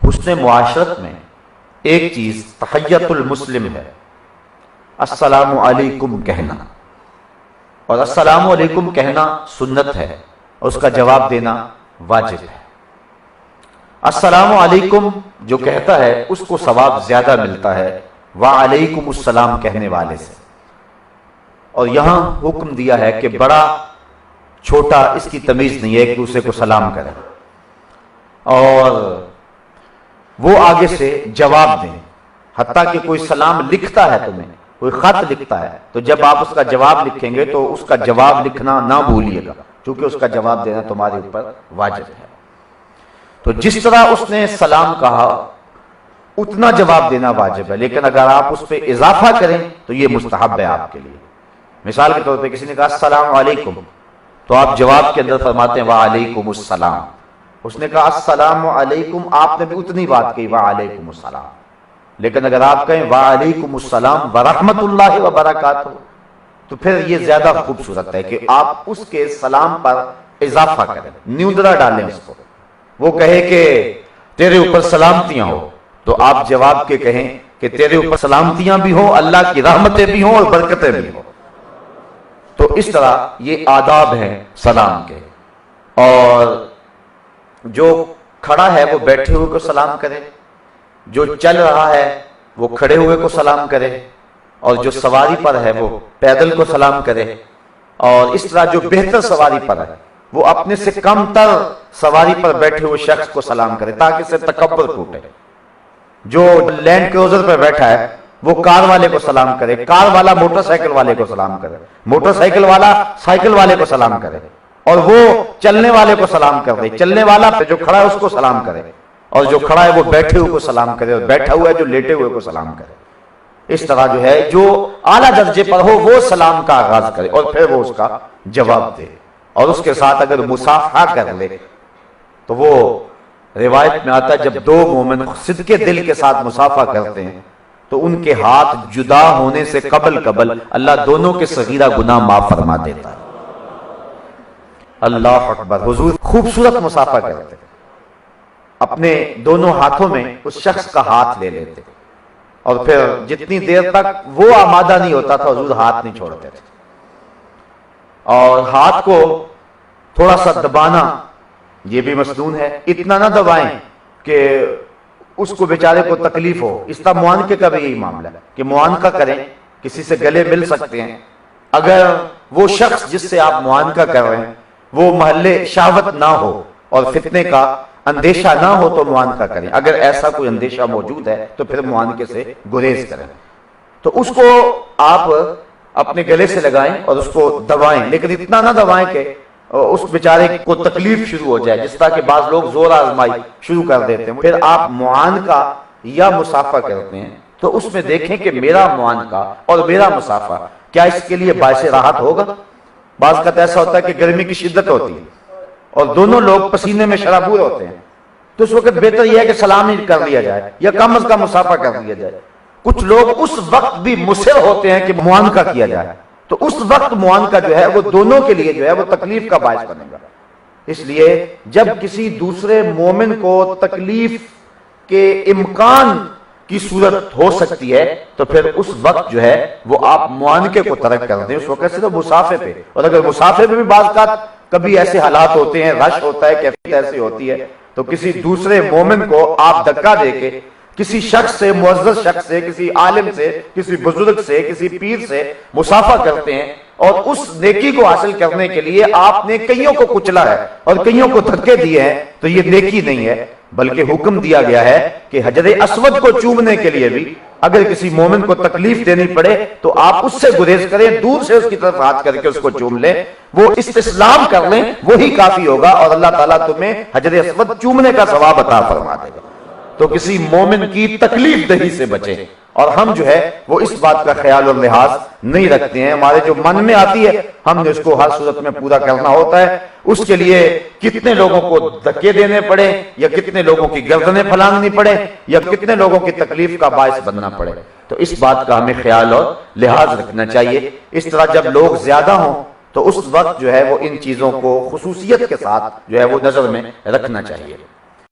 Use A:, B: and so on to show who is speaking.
A: حسن معاشرت میں ایک چیز تحیت المسلم ہے، السلام علیکم کہنا، اور السلام علیکم کہنا سنت ہے اور اس کا جواب دینا واجب ہے۔ السلام علیکم جو کہتا ہے اس کو ثواب زیادہ ملتا ہے وعلیکم السلام کہنے والے سے، اور یہاں حکم دیا ہے کہ بڑا چھوٹا اس کی تمیز نہیں ہے، ایک دوسرے کو سلام کرے اور وہ آگے سے جواب دیں، حتیٰ کہ کوئی سلام لکھتا ہے تمہیں، کوئی خط لکھتا ہے تو جب آپ اس کا جواب لکھیں گے تو اس کا جواب لکھنا نہ بھولیے گا، کیونکہ اس کا جواب دینا تمہارے اوپر واجب ہے۔ تو جس طرح اس نے سلام کہا اتنا جواب دینا واجب ہے، لیکن اگر آپ اس پہ اضافہ کریں تو یہ مستحب ہے آپ کے لیے۔ مثال کے طور پہ کسی نے کہا السلام علیکم تو آپ جواب کے اندر فرماتے ہیں وعلیکم السلام۔ اس نے کہا السلام علیکم، آپ نے بھی اتنی بات کہی وعلیکم السلام، لیکن اگر آپ کہیں وعلیکم السلام ورحمۃ اللہ وبرکاتہ تو پھر یہ زیادہ خوبصورت ہے کہ آپ اس کے سلام پر اضافہ کریں، نیوندرا ڈالیں اس کو۔ وہ کہے کہ تیرے اوپر سلامتیاں ہو تو آپ جواب کے کہیں کہ تیرے اوپر سلامتیاں بھی ہوں، اللہ کی رحمتیں بھی ہوں اور برکتیں بھی ہوں۔ تو اس طرح یہ آداب ہیں سلام کے، اور جو کھڑا ہے وہ بیٹھے ہوئے کو سلام کرے، جو چل رہا ہے وہ کھڑے ہوئے کو سلام کرے، اور جو سواری پر ہے وہ پیدل کو سلام کرے، اور اس طرح جو بہتر سواری پر ہے وہ اپنے سے کم تر سواری پر بیٹھے ہوئے شخص کو سلام کرے تاکہ اسے تکبر ٹوٹے۔ جو لینڈ کروزر پر بیٹھا ہے وہ کار والے کو سلام کرے، کار والا موٹر سائیکل والے کو سلام کرے، موٹر سائیکل والا سائیکل والے کو سلام کرے، اور وہ چلنے والے کو سلام کر دے، چلنے والا پہ جو کھڑا ہے اس کو سلام کرے، اور جو کھڑا ہے وہ بیٹھے ہوئے کو سلام کرے، اور بیٹھا ہوا ہے جو لیٹے ہوئے کو سلام کرے۔ اس طرح جو ہے جو اعلیٰ درجے پر ہو وہ سلام کا آغاز کرے اور پھر وہ اس کا جواب دے، اور اس کے ساتھ اگر مصافحہ کر لے تو وہ روایت میں آتا ہے جب دو مومن صدقے دل کے ساتھ مصافحہ کرتے ہیں تو ان کے ہاتھ جدا ہونے سے قبل اللہ دونوں کے صغیرہ گناہ معاف فرما دیتا ہے۔ اللہ اکبر، حضور خوبصورت مصافحہ کرتے، اپنے دونوں ہاتھوں میں اس شخص کا ہاتھ لے لیتے، اور پھر جتنی دیر تک وہ آمادہ نہیں ہوتا تھا حضور ہاتھ نہیں چھوڑتے تھے، اور ہاتھ کو تھوڑا سا دبانا یہ بھی مسنون ہے، اتنا نہ دبائیں کہ اس کو بیچارے کو تکلیف ہو۔ اس طرح معانقے کا بھی یہی معاملہ ہے کہ معانقہ کریں، کسی سے گلے مل سکتے ہیں، اگر وہ شخص جس سے آپ معانقہ کر رہے ہیں وہ محل شہوت نہ ہو اور فتنے کا اندیشہ نہ ہو تو معانقہ کریں، اگر ایسا کوئی اندیشہ موجود ہے تو پھر معانقے سے گریز کریں۔ تو اس کو آپ اپنے گلے سے لگائیں اور اس کو دبائیں، لیکن اتنا نہ دبائیں کہ اس بیچارے کو تکلیف شروع ہو جائے، جس طرح کہ بعض لوگ زور آزمائی شروع کر دیتے ہیں۔ پھر آپ معانقہ یا مصافحہ کرتے ہیں تو اس میں دیکھیں کہ میرا معانقہ اور میرا مصافحہ کیا اس کے لیے باعث راحت ہوگا۔ بعض کا ایسا ہوتا ہے کہ گرمی کی شدت ہوتی ہے اور دونوں لوگ پسینے میں شرابور ہوتے ہیں، تو اس وقت بہتر یہ ہے کہ سلام ہی کر لیا جائے یا کم از کم مصافحہ کر لیا جائے۔ کچھ لوگ اس وقت بھی مصر ہوتے ہیں کہ معانقہ کیا جائے، تو اس وقت معانقہ جو ہے وہ دونوں کے لیے جو ہے وہ تکلیف کا باعث بنے گا۔ اس لیے جب کسی دوسرے مومن کو تکلیف کے امکان کی صورت ہو سکتی ہے تو پھر اس وقت جو ہے وہ آپ معانقے کو ترک کر دیں، اس وقت صرف مصافحے پہ۔ اور اگر مصافحے پہ بھی بعض کا کبھی ایسے حالات ہوتے ہیں، رش ہوتا ہے، کیفیت ایسی ہوتی ہے، تو کسی دوسرے مومن کو آپ دھکا دے کے کسی شخص سے، معزز شخص سے، کسی عالم سے، کسی بزرگ سے، کسی پیر سے مصافحہ کرتے ہیں، اور اس نیکی کو حاصل کرنے کے لیے آپ نے کئیوں کو کچلا ہے اور کئیوں کو دھکے دیے ہیں، تو یہ نیکی نہیں ہے، بلکہ حکم دیا گیا ہے کہ حجر اسود کو چومنے کے لیے بھی اگر کسی مومن کو تکلیف دینی پڑے تو آپ اس سے گریز کریں، دور سے اس کی طرف ہاتھ کر کے اس کو چوم لیں، وہ استسلام کر لیں، وہی کافی ہوگا، اور اللہ تعالیٰ تمہیں حجر اسود چومنے کا ثواب عطا فرما دے گا۔ تو کسی مومن کی تکلیف دہی سے بچیں، اور ہم جو ہے وہ اس بات کا خیال اور لحاظ نہیں رکھتے ہیں، ہمارے جو من میں آتی ہے ہم نے اس کو ہر صورت میں پورا کرنا ہوتا ہے، اس کے لیے کتنے لوگوں کو دھکے دینے پڑے یا کتنے لوگوں کی گردنیں پھلانگنی پڑے یا کتنے لوگوں کی تکلیف کا باعث بننا پڑے، تو اس بات کا ہمیں خیال اور لحاظ رکھنا چاہیے۔ اس طرح جب لوگ زیادہ ہوں تو اس وقت جو ہے وہ ان چیزوں کو خصوصیت کے ساتھ جو ہے وہ نظر میں رکھنا چاہیے۔